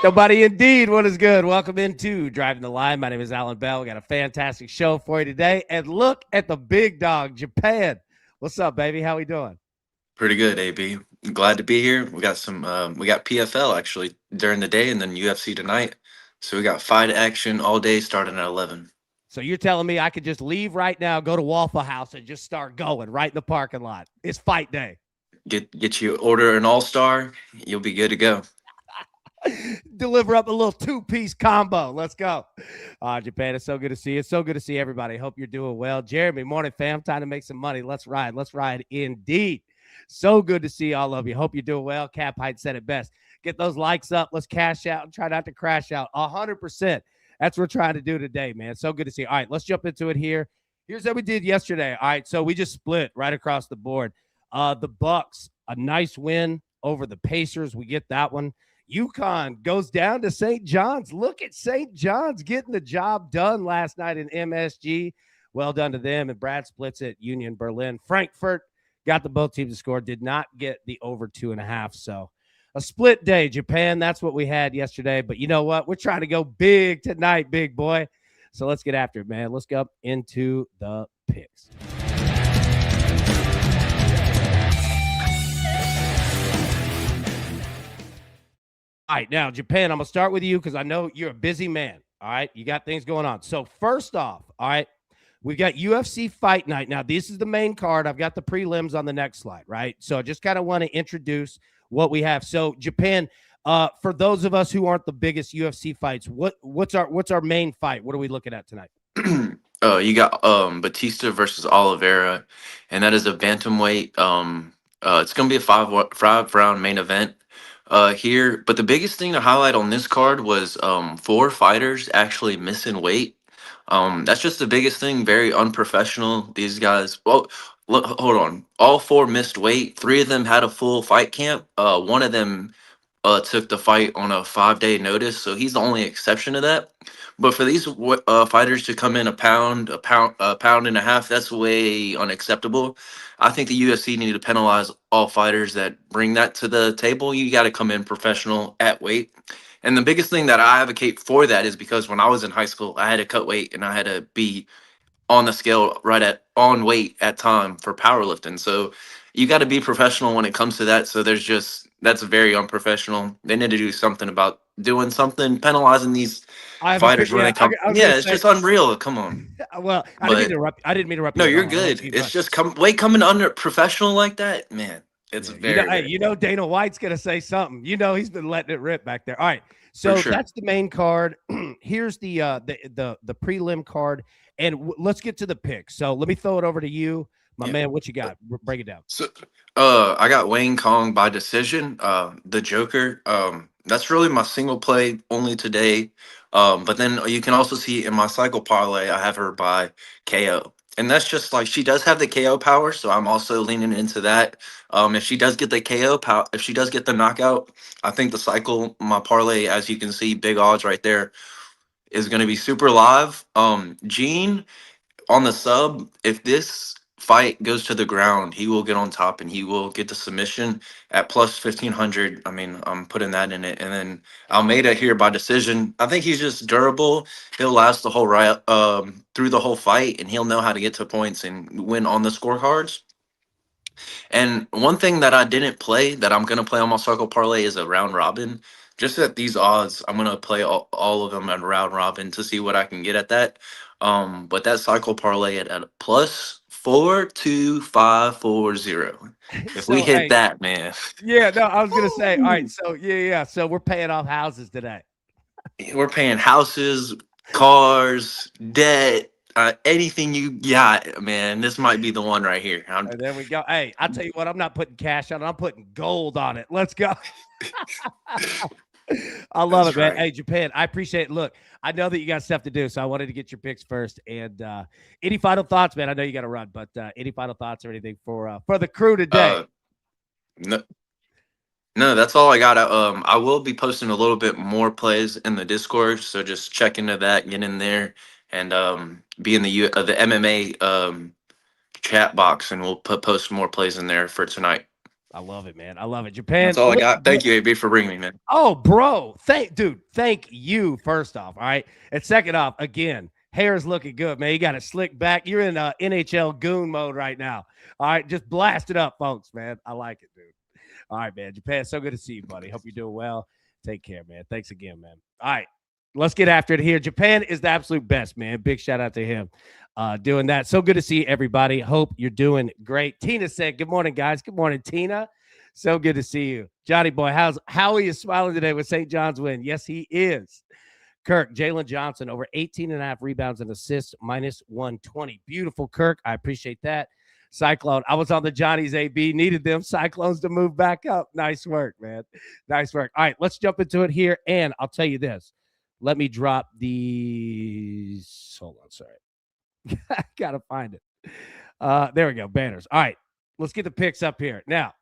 Nobody indeed. What is good? Welcome into Driving the Line. My name is Alan Bell. We got a fantastic show for you today. And look at the big dog, Japan. What's up, baby? How we doing? Pretty good, AB. Glad to be here. We got PFL actually during the day and then UFC tonight. So we got fight action all day starting at 11. So you're telling me I could just leave right now, go to Waffle House, and just start going right in the parking lot? It's fight day. Get you order an all-star, you'll be good to go. Deliver up a little two-piece combo. Let's go. Japan, it's so good to see you. It's so good to see everybody. Hope you're doing well. Jeremy, morning, fam. Time to make some money. Let's ride. Let's ride indeed. So good to see all of you. Hope you're doing well. Cap Height said it best. Get those likes up. Let's cash out and try not to crash out. 100%. That's what we're trying to do today, man. So good to see you. All right, let's jump into it here. Here's what we did yesterday. All right, so we just split right across the board. The Bucks, a nice win over the Pacers. We get that one. UConn goes down to St. John's. Look at St. John's getting the job done last night in MSG. Well done to them. And Brad splits it. Union Berlin. Frankfurt got the both teams to score. Did not get the over 2.5. So a split day. Japan, that's what we had yesterday. But you know what? We're trying to go big tonight, big boy. So let's get after it, man. Let's go into the picks. All right, now, Japan, I'm going to start with you because I know you're a busy man. All right, you got things going on. So, first off, all right, we've got UFC Fight Night. Now, this is the main card. I've got the prelims on the next slide, right? So, I just kind of want to introduce what we have. So, Japan, for those of us who aren't the biggest UFC fights, what's our main fight? What are we looking at tonight? You got Batista versus Oliveira, and that is a bantamweight. It's gonna be a five round main event here. But the biggest thing to highlight on this card was four fighters actually missing weight. That's just the biggest thing. Very unprofessional. These guys. Well, look, hold on. All four missed weight. Three of them had a full fight camp. One of them took the fight on a 5 day notice, so he's the only exception to that. But for these fighters to come in a pound and a half, that's way unacceptable. I think the UFC needed to penalize all fighters that bring that to the table. You got to come in professional at weight. And the biggest thing that I advocate for that is because when I was in high school, I had to cut weight and I had to be on the scale right at on weight at time for powerlifting. So you got to be professional when it comes to that. So that's very unprofessional. They need to do something about doing something, penalizing these I have a fighters when yeah. they come. I was Yeah, gonna it's say. just unreal. Come on. Well, But I didn't mean to interrupt you no, at you're all. I'll let good. you It's go. just coming under professional like that, man. It's Yeah, very, hey, very Dana White's gonna say something. He's been letting it rip back there. All right, for so sure. that's the main card. Here's the prelim card, and let's get to the picks. So let me throw it over to you, my Yeah. man. What you got? Break it down. So, I got Wayne Kong by decision. The Joker. That's really my single play only today. But then you can also see in my cycle parlay, I have her by KO, and that's just like she does have the KO power. So I'm also leaning into that. If she does get the KO power, if she does get the knockout, I think the cycle, my parlay, as you can see, big odds right there, is going to be super live. Gene on the sub, if this fight goes to the ground, he will get on top and he will get the submission at plus 1500. I mean, I'm putting that in it. And then Almeida here by decision. I think he's just durable. He'll last the whole through the whole fight, and he'll know how to get to points and win on the scorecards. And one thing that I didn't play that I'm gonna play on my circle parlay is a round robin. Just at these odds, I'm gonna play all of them at round robin to see what I can get at that. But that cycle parlay at a plus 42540. If we So hit hey, that, man, yeah, no, I was gonna say. All right, woo, so yeah. So we're paying off houses today. we're paying houses, cars, debt, anything you got, man. This might be the one right here. And there we go. Hey, I tell you what, I'm not putting cash on it. I'm putting gold on it. Let's go. I love it, That's man. right. Hey, Japan, I appreciate it. Look, I know that you got stuff to do, so I wanted to get your picks first. And any final thoughts, man? I know you got to run, but any final thoughts or anything for the crew today? Uh, no, No, that's all I got. I will be posting a little bit more plays in the Discord, so just check into that, get in there, and be in the MMA chat box, and we'll post more plays in there for tonight. I love it, man. I love it. Japan. That's all I got. Thank you, AB, for bringing me, man. Oh, bro. Thank you, first off. All right. And second off, again, hair is looking good, man. You got it slick back. You're in NHL goon mode right now. All right. Just blast it up, folks, man. I like it, dude. All right, man. Japan, so good to see you, buddy. Hope you're doing well. Take care, man. Thanks again, man. All right. Let's get after it here. Japan is the absolute best, man. Big shout out to him doing that. So good to see everybody. Hope you're doing great. Tina said, good morning, guys. Good morning, Tina. So good to see you. Johnny boy, how are you smiling today with St. John's win? Yes, he is. Kirk, Jalen Johnson, over 18 and a half rebounds and assists, minus 120. Beautiful, Kirk. I appreciate that. Cyclone, I was on the Johnny's AB, needed them Cyclones to move back up. Nice work, man. Nice work. All right, let's jump into it here. And I'll tell you this. Let me drop these. Hold on, sorry. I got to find it. There we go, banners. All right, let's get the picks up here. Now,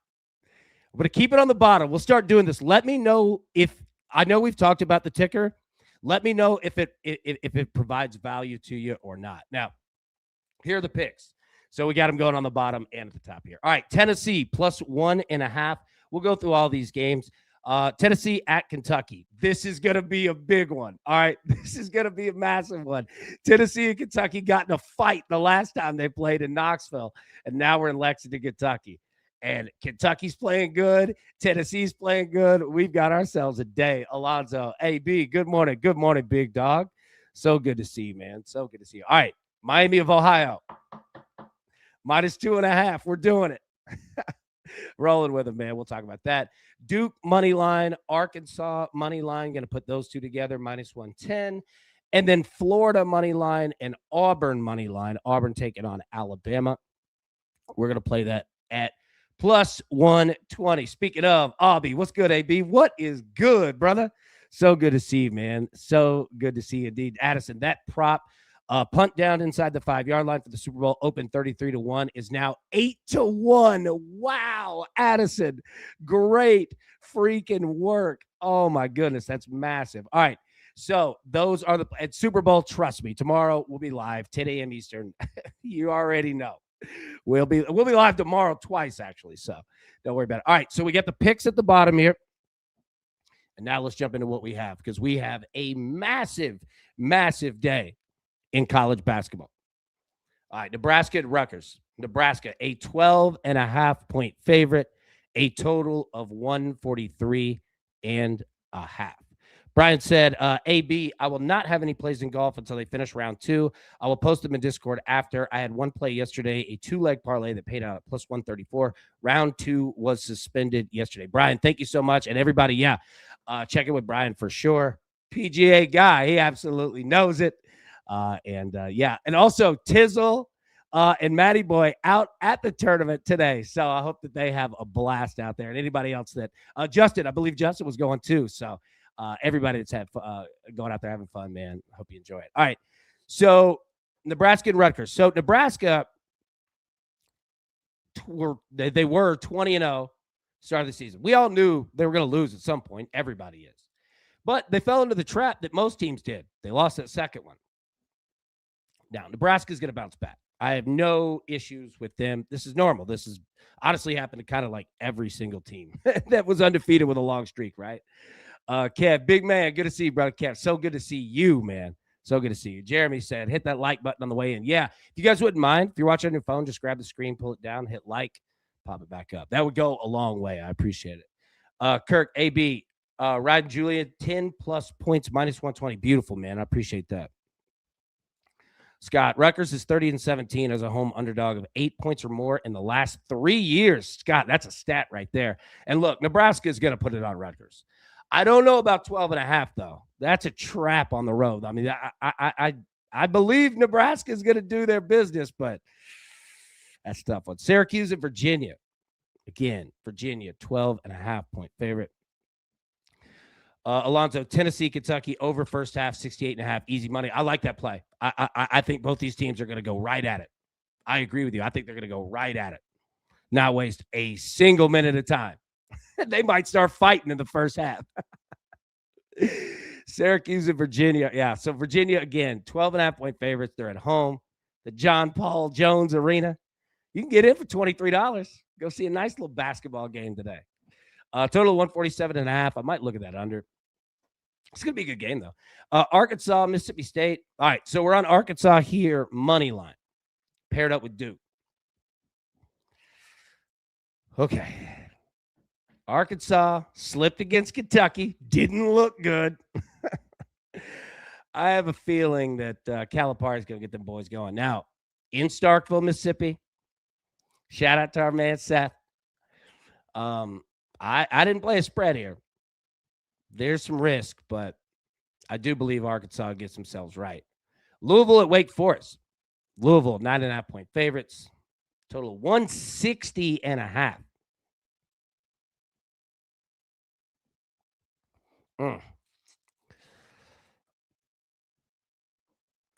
I'm going to keep it on the bottom. We'll start doing this. Let me know if, I know we've talked about the ticker. Let me know if it provides value to you or not. Now, here are the picks. So we got them going on the bottom and at the top here. All right, Tennessee plus 1.5. We'll go through all these games. Tennessee at Kentucky. This is going to be a big one. All right, this is going to be a massive one. Tennessee and Kentucky got in a fight the last time they played in Knoxville, and now we're in Lexington, Kentucky. And Kentucky's playing good. Tennessee's playing good. We've got ourselves a day. Alonzo, AB, good morning. Good morning, big dog. So good to see you, man. So good to see you. All right, Miami of Ohio. Minus 2.5. We're doing it. Rolling with them, man. We'll talk about that. Duke money line, Arkansas money line. Going to put those two together, minus 110. And then Florida money line and Auburn money line. Auburn taking on Alabama. We're going to play that at plus 120. Speaking of, Aubie, what's good, AB? What is good, brother? So good to see you, man. So good to see you indeed. Addison, that prop, punt down inside the 5-yard line for the Super Bowl, open 33-1, is now 8-1. Wow, Addison, great freaking work. Oh, my goodness, that's massive. All right, so those are the at Super Bowl. Trust me, tomorrow we'll be live, 10 a.m. Eastern. You already know. We'll be live tomorrow twice, actually, so don't worry about it. All right, so we got the picks at the bottom here. And now let's jump into what we have, because we have a massive, massive day in college basketball. All right, Nebraska at Rutgers. Nebraska, a 12.5-point favorite, a total of 143.5. Brian said, AB, I will not have any plays in golf until they finish round 2. I will post them in Discord after. I had one play yesterday, a 2-leg parlay that paid out at plus 134. Round 2 was suspended yesterday. Brian, thank you so much. And everybody, check in with Brian for sure. PGA guy, he absolutely knows it. And also Tizzle and Matty Boy out at the tournament today. So I hope that they have a blast out there. And anybody else that Justin, I believe Justin was going too. So everybody that's going out there having fun, man. Hope you enjoy it. All right. So Nebraska and Rutgers. So Nebraska were 20-0 start of the season. We all knew they were going to lose at some point. Everybody is. But they fell into the trap that most teams did. They lost that second one. Now, Nebraska's going to bounce back. I have no issues with them. This is normal. This is honestly happened to kind of like every single team that was undefeated with a long streak, right? Kev, big man, good to see you, brother. Kev, so good to see you, man. So good to see you. Jeremy said, hit that like button on the way in. Yeah, if you guys wouldn't mind, if you're watching on your phone, just grab the screen, pull it down, hit like, pop it back up. That would go a long way. I appreciate it. Kirk, AB, Ryan Julia, 10+ points, minus 120. Beautiful, man. I appreciate that. Scott, Rutgers is 30-17 as a home underdog of 8 points or more in the last 3 years. Scott, that's a stat right there. And look, Nebraska is going to put it on Rutgers. I don't know about 12.5, though. That's a trap on the road. I mean, I believe Nebraska is going to do their business, but that's a tough one. Syracuse and Virginia. Again, Virginia, 12.5-point favorite. Alonzo, Tennessee, Kentucky, over first half, 68.5, easy money. I like that play. I think both these teams are going to go right at it. I agree with you. I think they're going to go right at it. Not waste a single minute of time. They might start fighting in the first half. Syracuse and Virginia. Yeah, so Virginia, again, 12.5-point favorites. They're at home. The John Paul Jones Arena. You can get in for $23. Go see a nice little basketball game today. Total 147.5. I might look at that under. It's going to be a good game, though. Arkansas, Mississippi State. All right, so we're on Arkansas here, money line, paired up with Duke. Okay. Arkansas slipped against Kentucky. Didn't look good. I have a feeling that Calipari is going to get them boys going. Now, in Starkville, Mississippi, shout out to our man, Seth. I didn't play a spread here. There's some risk, but I do believe Arkansas gets themselves right. Louisville at Wake Forest. Louisville, 9.5-point favorites. Total 160.5.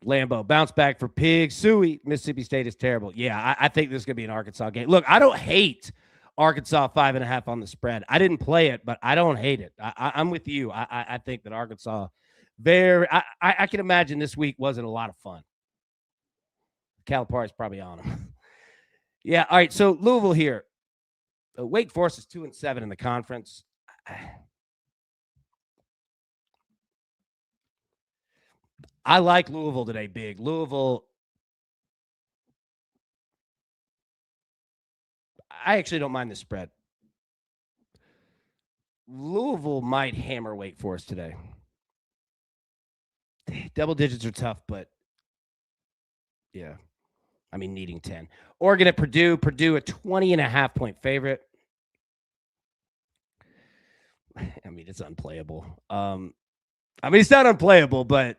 Lambeau, bounce back for Pig. Suey, Mississippi State is terrible. Yeah, I think this is going to be an Arkansas game. Look, I don't hate Arkansas 5.5 on the spread. I didn't play it, but I don't hate it. I'm with you. I think that Arkansas I can imagine this week wasn't a lot of fun. Calipari's probably on them. Yeah, all right, so Louisville here. Wake Forest is 2-7 in the conference. I like Louisville today, big. Louisville, I actually don't mind the spread. Louisville might hammer Wake Forest today. Double digits are tough, but yeah. I mean, needing 10. Oregon at Purdue. Purdue a 20.5-point favorite. I mean, it's unplayable. I mean, it's not unplayable, but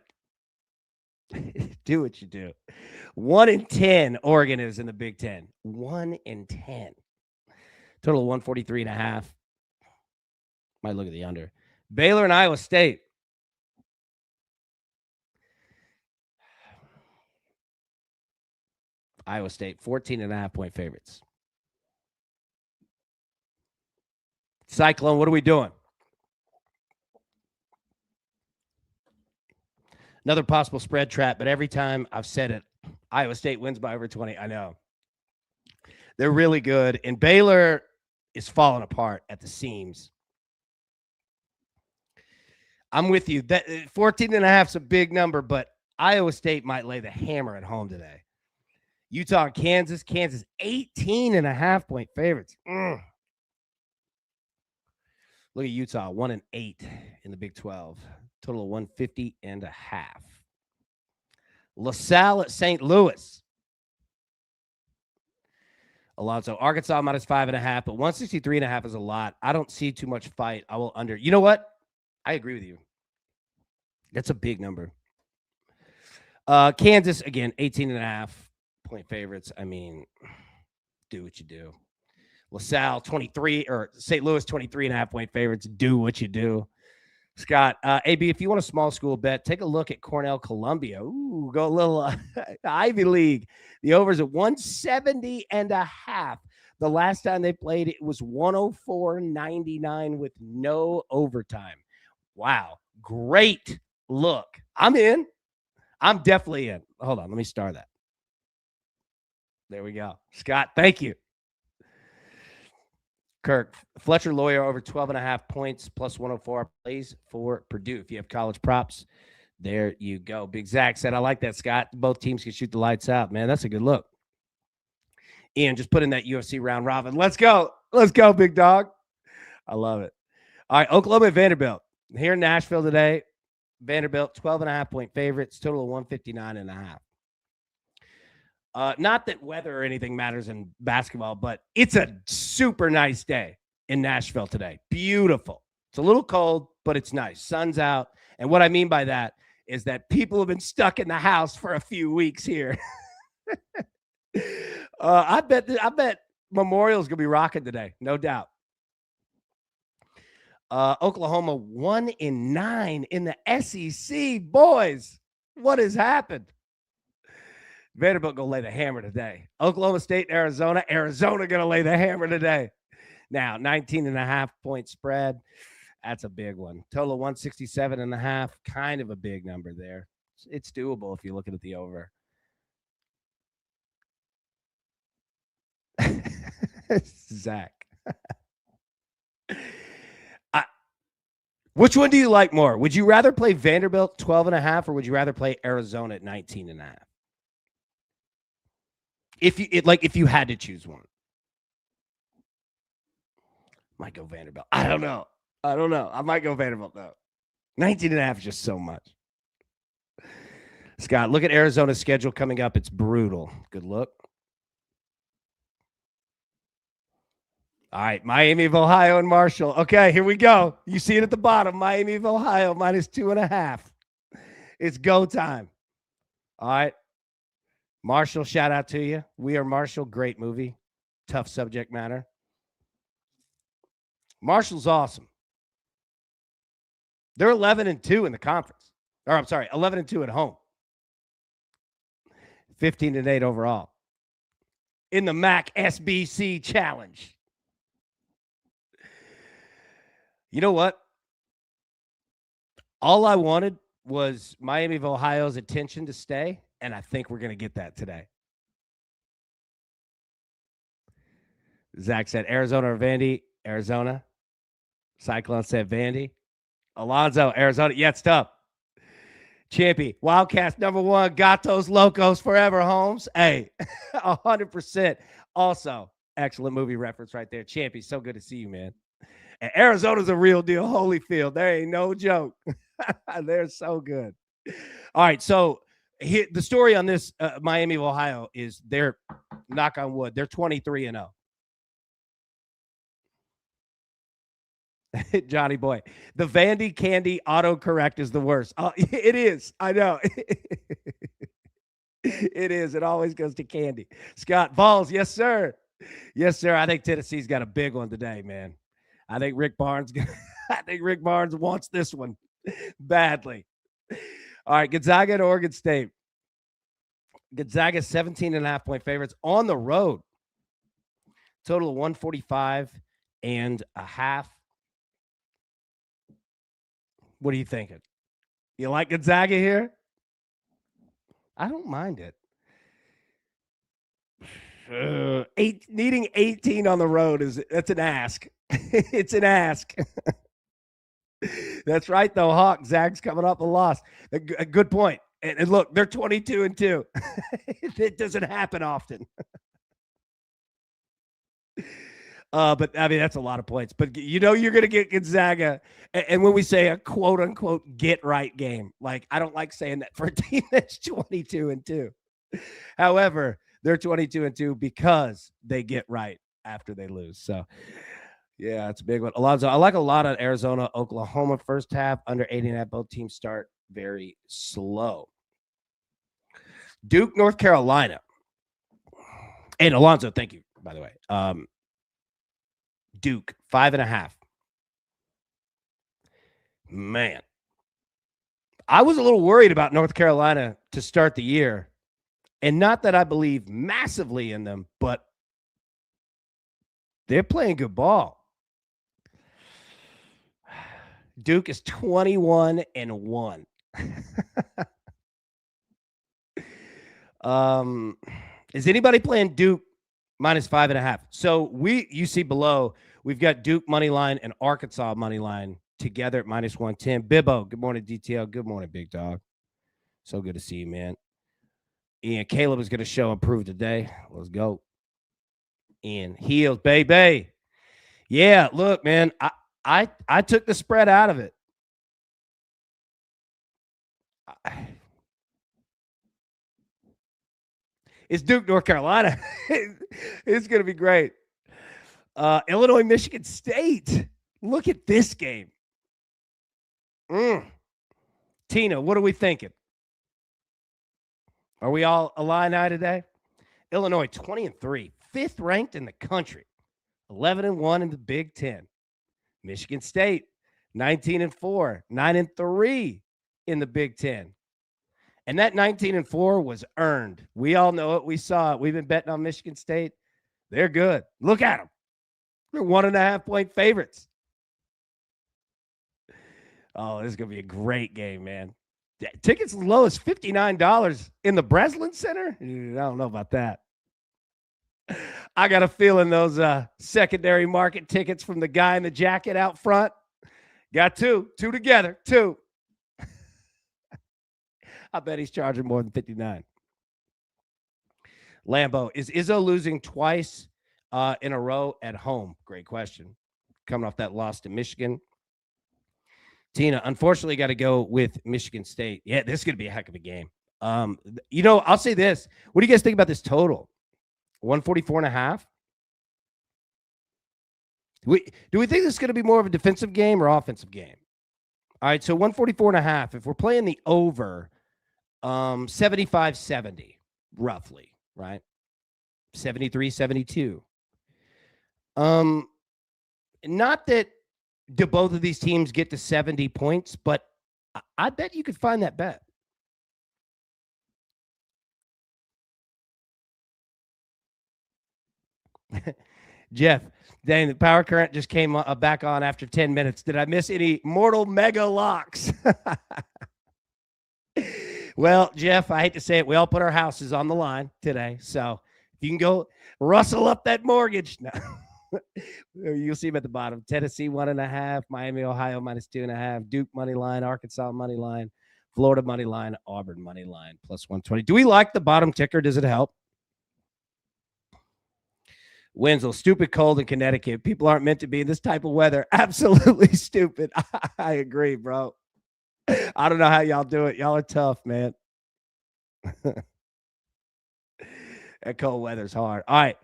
do what you do. 1-10 Oregon is in the Big Ten. 1-10. Total 143.5. Might look at the under. Baylor and Iowa State. Iowa State, 14.5-point favorites. Cyclone, what are we doing? Another possible spread trap, but every time I've said it, Iowa State wins by over 20. I know. They're really good, and Baylor is falling apart at the seams. I'm with you. That 14.5 is a big number, but Iowa State might lay the hammer at home today. Utah and Kansas. Kansas, 18.5-point favorites. Look at Utah, 1-8 in the Big 12. Total of 150.5. LaSalle at St. Louis. Alonzo, Arkansas minus 5.5, but 163.5 is a lot. I don't see too much fight. I will under. You know what? I agree with you. That's a big number. Kansas, again, 18.5-point favorites. I mean, do what you do. LaSalle, 23, or St. Louis, 23.5-point favorites. Do what you do. Scott, AB, if you want a small school bet, take a look at Cornell Columbia. Ooh, go a little Ivy League. The over's at 170.5. The last time they played, it was 104.99 with no overtime. Wow. Great look. I'm in. I'm definitely in. Hold on. Let me start that. There we go. Scott, thank you. Kirk, Fletcher Lawyer over 12.5 points plus 104 plays for Purdue. If you have college props, there you go. Big Zach said, I like that, Scott. Both teams can shoot the lights out, man. That's a good look. Ian, just put in that UFC round robin. Let's go. Let's go, big dog. I love it. All right, Oklahoma and Vanderbilt. Here in Nashville today, Vanderbilt, 12.5-point favorites, total of 159.5. Not that weather or anything matters in basketball, but it's a super nice day in Nashville today. Beautiful. It's a little cold, but it's nice. Sun's out. And what I mean by that is that people have been stuck in the house for a few weeks here. I bet Memorial's going to be rocking today. No doubt. Oklahoma 1-9 in the SEC. Boys, what has happened? Vanderbilt going to lay the hammer today. Oklahoma State, Arizona. Arizona going to lay the hammer today. Now, 19.5-point spread. That's a big one. Total 167.5. Kind of a big number there. It's doable if you're looking at the over. Zach. Which one do you like more? Would you rather play Vanderbilt 12.5 or would you rather play Arizona at 19.5? If you had to choose one. Might go Vanderbilt. I don't know. I might go Vanderbilt though. 19.5 is just so much. Scott, look at Arizona's schedule coming up. It's brutal. Good look. All right, Miami of Ohio and Marshall. Okay, here we go. You see it at the bottom. Miami of Ohio -2.5. It's go time. All right. Marshall, shout out to you. We Are Marshall. Great movie. Tough subject matter. Marshall's awesome. They're 11-2 in the conference. Or I'm sorry, 11-2 at home. 15-8 overall. In the MAC SBC Challenge. You know what? All I wanted was Miami of Ohio's attention to stay, and I think we're going to get that today. Zach said Arizona or Vandy. Arizona. Cyclone said Vandy. Alonzo, Arizona. Yeah, it's tough. Champy, Wildcats #1. Gatos Locos forever, Holmes. Hey, 100%. Also, excellent movie reference right there. Champy, so good to see you, man. And Arizona's a real deal. Holyfield, there ain't no joke. They're so good. All right, so the story on this Miami of Ohio is they're, knock on wood, they're 23-0. Johnny boy, the Vandy Candy autocorrect is the worst. It is. I know. It is. It always goes to Candy. Scott Balls, yes, sir. Yes, sir. I think Tennessee's got a big one today, man. I think Rick Barnes wants this one badly. All right, Gonzaga and Oregon State. Gonzaga 17.5-point favorites on the road. Total of 145.5. What are you thinking? You like Gonzaga here? I don't mind it. Needing 18 on the road that's an ask. It's an ask. That's right, though, Hawk. Zag's coming up a loss. A good point. And look, they're 22-2. It doesn't happen often. But I mean, that's a lot of points. But you know you're going to get Gonzaga. And when we say a quote unquote get right game, like I don't like saying that for a team that's 22-2. However, they're 22-2 because they get right after they lose. So yeah, it's a big one. Alonzo, I like a lot of Arizona, Oklahoma first half, under 80.5. Both teams start very slow. Duke, North Carolina. And Alonzo, thank you, by the way. Duke, 5.5. Man, I was a little worried about North Carolina to start the year. And not that I believe massively in them, but they're playing good ball. Duke is 21-1. Is anybody playing Duke -5.5? So you see below, we've got Duke money line and Arkansas money line together at -110. Bibbo, good morning, DTL. Good morning, big dog. So good to see you, man. Ian, Caleb is going to show and prove today. Let's go. Ian, heels, baby. Yeah, look, man, I took the spread out of it. It's Duke, North Carolina. It's going to be great. Illinois, Michigan State. Look at this game. Tina, what are we thinking? Are we all Illini today? Illinois, 20-3, 5th ranked in the country, 11-1 in the Big Ten. Michigan State, 19-4, 9-3 in the Big Ten. And that 19-4 was earned. We all know it. We saw it. We've been betting on Michigan State. They're good. Look at them. They're 1.5-point favorites. Oh, this is going to be a great game, man. Tickets as low as $59 in the Breslin Center? I don't know about that. I got a feeling those secondary market tickets from the guy in the jacket out front got two together, two. I bet he's charging more than 59. Lambo, is Izzo losing twice in a row at home? Great question. Coming off that loss to Michigan. Tina, unfortunately, got to go with Michigan State. Yeah, this is going to be a heck of a game. I'll say this. What do you guys think about this total? 144.5? Do we think this is going to be more of a defensive game or offensive game? All right, so 144.5. If we're playing the over, 75-70, roughly, right? 73-72. Not that do both of these teams get to 70 points, but I bet you could find that bet. Jeff, dang, the power current just came back on after 10 minutes. Did I miss any mortal mega locks? Well, Jeff, I hate to say it. We all put our houses on the line today. So if you can go rustle up that mortgage. No. You'll see them at the bottom. Tennessee 1.5, Miami, Ohio -2.5, Duke money line, Arkansas money line, Florida money line, Auburn money line +120. Do we like the bottom ticker? Does it help? Wenzel, stupid cold in Connecticut. People aren't meant to be in this type of weather. Absolutely stupid. I agree, bro. I don't know how y'all do it. Y'all are tough, man. That cold weather's hard. All right.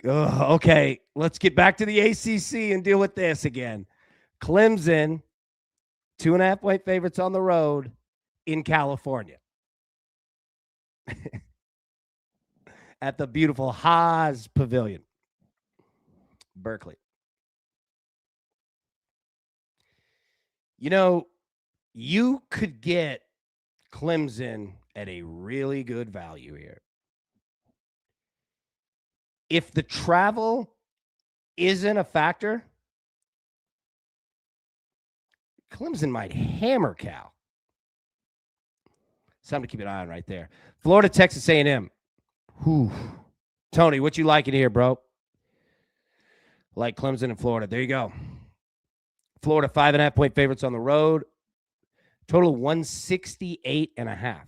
Okay, let's get back to the ACC and deal with this again. Clemson, 2.5-point favorites on the road in California. At the beautiful Haas Pavilion, Berkeley. You could get Clemson at a really good value here. If the travel isn't a factor, Clemson might hammer Cal. Something to keep an eye on right there. Florida, Texas A&M. Whew. Tony, what you liking here, bro? Like Clemson and Florida. There you go. Florida, 5.5-point favorites on the road. Total 168.5.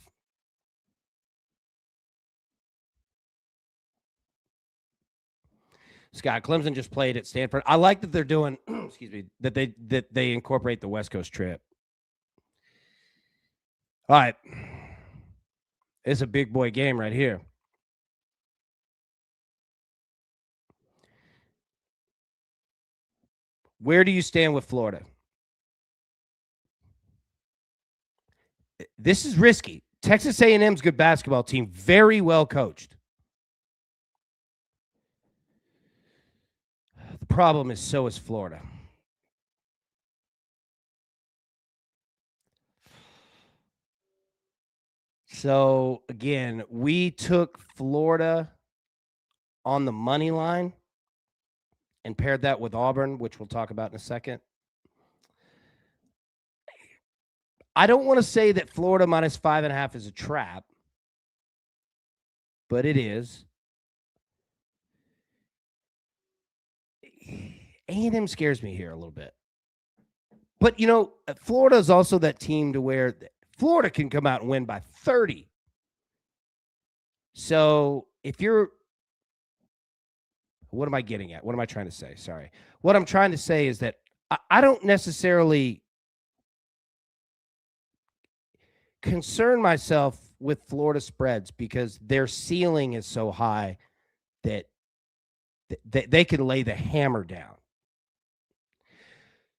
Scott, Clemson just played at Stanford. I like that they're doing, excuse me, that they incorporate the West Coast trip. All right. It's a big boy game right here. Where do you stand with Florida? This is risky. Texas A&M's good basketball team, very well coached. The problem is so is Florida. So, again, we took Florida on the money line and paired that with Auburn, which we'll talk about in a second. I don't want to say that Florida -5.5 is a trap, but it is. A&M scares me here a little bit. But, Florida is also that team to where Florida can come out and win by 30. So if you're – what am I getting at? What am I trying to say? Sorry. What I'm trying to say is that I don't necessarily concern myself with Florida spreads because their ceiling is so high that they can lay the hammer down.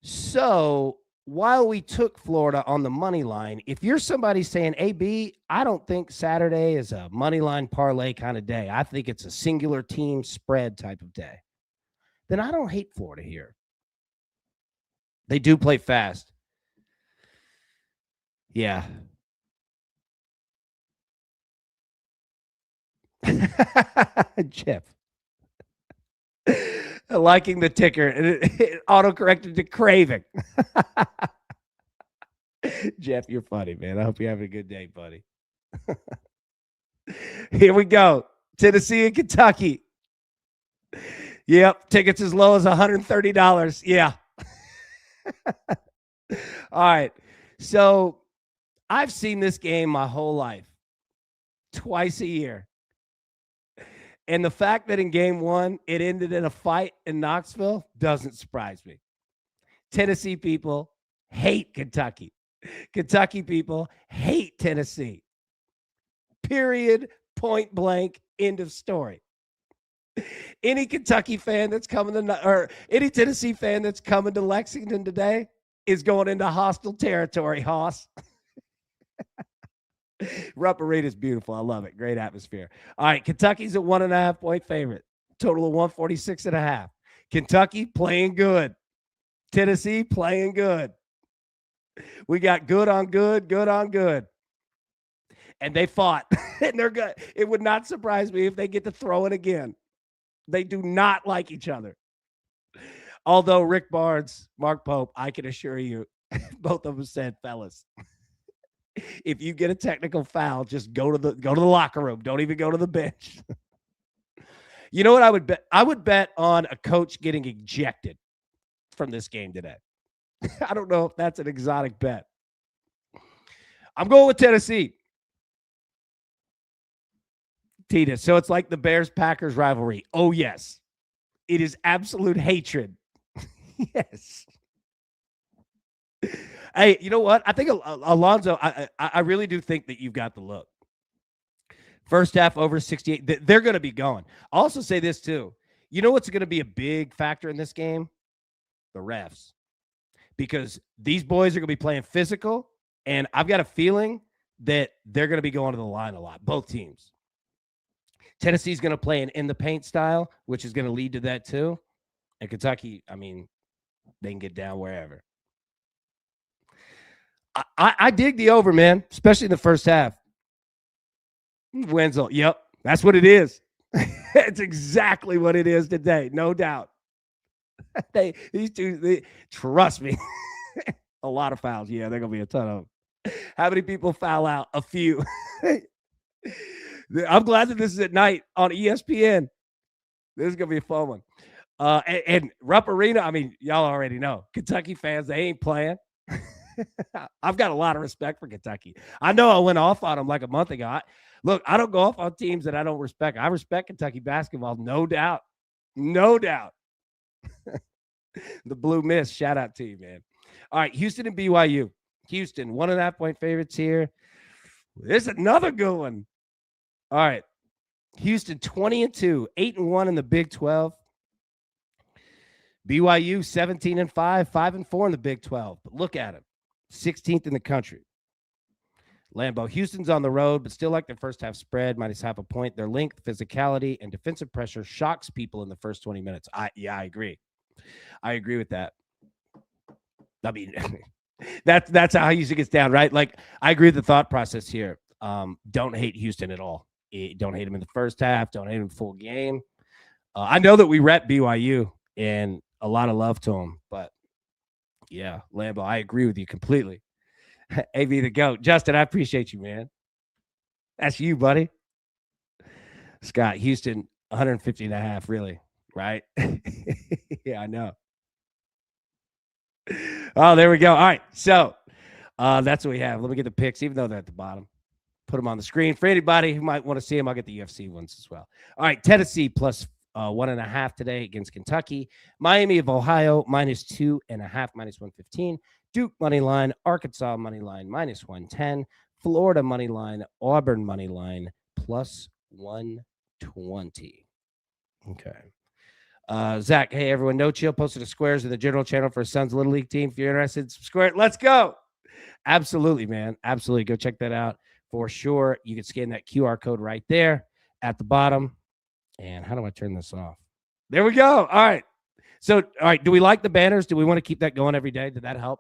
So while we took Florida on the money line, if you're somebody saying, AB, I don't think Saturday is a money line parlay kind of day. I think it's a singular team spread type of day. Then I don't hate Florida here. They do play fast. Yeah. Jeff. Liking the ticker. It auto-corrected to craving. Jeff, you're funny, man. I hope you're having a good day, buddy. Here we go. Tennessee and Kentucky. Yep. Tickets as low as $130. Yeah. All right. So I've seen this game my whole life, twice a year. And the fact that in game one, it ended in a fight in Knoxville doesn't surprise me. Tennessee people hate Kentucky. Kentucky people hate Tennessee. Period. Point blank. End of story. Any Kentucky fan that's coming to, or any Tennessee fan that's coming to Lexington today is going into hostile territory, Hoss. Rupp Arena is beautiful. I love it. Great atmosphere. All right. Kentucky's a 1.5 point favorite. Total of 146.5. Kentucky playing good. Tennessee playing good. We got good on good, good on good. And they fought. And they're good. It would not surprise me if they get to throw it again. They do not like each other. Although Rick Barnes, Mark Pope, I can assure you, both of them said, fellas, if you get a technical foul, just go to the locker room. Don't even go to the bench. You know what I would bet? I would bet on a coach getting ejected from this game today. I don't know if that's an exotic bet. I'm going with Tennessee. Tita, so it's like the Bears-Packers rivalry. Oh, yes. It is absolute hatred. Yes. Hey, you know what? I think Alonzo, I really do think that you've got the look. First half over 68. They're going to be going. I'll also say this, too. You know what's going to be a big factor in this game? The refs. Because these boys are going to be playing physical, and I've got a feeling that they're going to be going to the line a lot, both teams. Tennessee's going to play an in-the-paint style, which is going to lead to that, too. And Kentucky, I mean, they can get down wherever. I dig the over, man, especially in the first half. Wenzel, yep, that's what it is. It's exactly what it is today, no doubt. These two, trust me, a lot of fouls. Yeah, they're going to be a ton of them. How many people foul out? A few. I'm glad that this is at night on ESPN. This is going to be a fun one. And Rupp Arena, I mean, y'all already know. Kentucky fans, they ain't playing. I've got a lot of respect for Kentucky. I know I went off on them like a month ago. Look, I don't go off on teams that I don't respect. I respect Kentucky basketball, no doubt. No doubt. The Blue Mist, shout out to you, man. All right, Houston and BYU. Houston, 1.5 point favorites here. This is another good one. All right. Houston 20-2, 8-1 in the Big 12. BYU 17-5, 5-4 in the Big 12. But look at him, 16th in the country. Lambeau. Houston's on the road, but still like their first half spread, minus half a point. Their length, physicality, and defensive pressure shocks people in the first 20 minutes. I agree. I agree with that. I mean, that's how Houston gets down, right? Like, I agree with the thought process here. Don't hate Houston at all. Don't hate him in the first half. Don't hate him full game. I know that we rep BYU and a lot of love to him, but yeah, Lambeau, I agree with you completely. AV the GOAT. Justin, I appreciate you, man. That's you, buddy. Scott, Houston, 150.5, really, right? Yeah, I know. Oh, there we go. All right, so that's what we have. Let me get the picks, even though they're at the bottom. Put them on the screen. For anybody who might want to see them, I'll get the UFC ones as well. All right, Tennessee plus 1.5 today against Kentucky. Miami of Ohio, minus 2.5, minus 115. Duke money line, Arkansas money line, minus 110. Florida money line, Auburn money line, plus 120. Okay. Zach, hey, everyone. No Chill posted a squares in the general channel for his son's Little League team. If you're interested, square. Let's go. Absolutely, man. Absolutely. Go check that out for sure. You can scan that QR code right there at the bottom. And how do I turn this off? There we go. All right. So, all right. Do we like the banners? Do we want to keep that going every day? Did that help?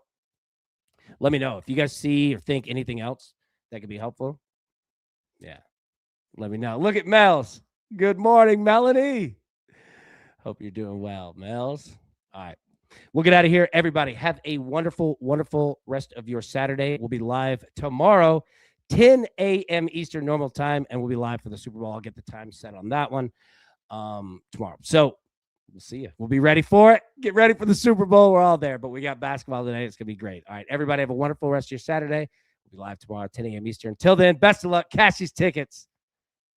Let me know if you guys see or think anything else that could be helpful. Yeah. Let me know. Look at Mel's. Good morning, Melanie. Hope you're doing well, Mel's. All right. We'll get out of here. Everybody, have a wonderful, wonderful rest of your Saturday. We'll be live tomorrow, 10 a.m. Eastern normal time, and we'll be live for the Super Bowl. I'll get the time set on that one. tomorrow. So we'll see you. We'll be ready for it. Get ready for the Super Bowl. We're all there, but we got basketball today. It's going to be great. All right, everybody have a wonderful rest of your Saturday. We'll be live tomorrow at 10 a.m. Eastern. Until then, best of luck. Cash these tickets.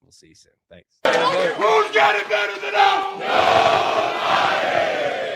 We'll see you soon. Thanks. Who's got it better than us? Nobody!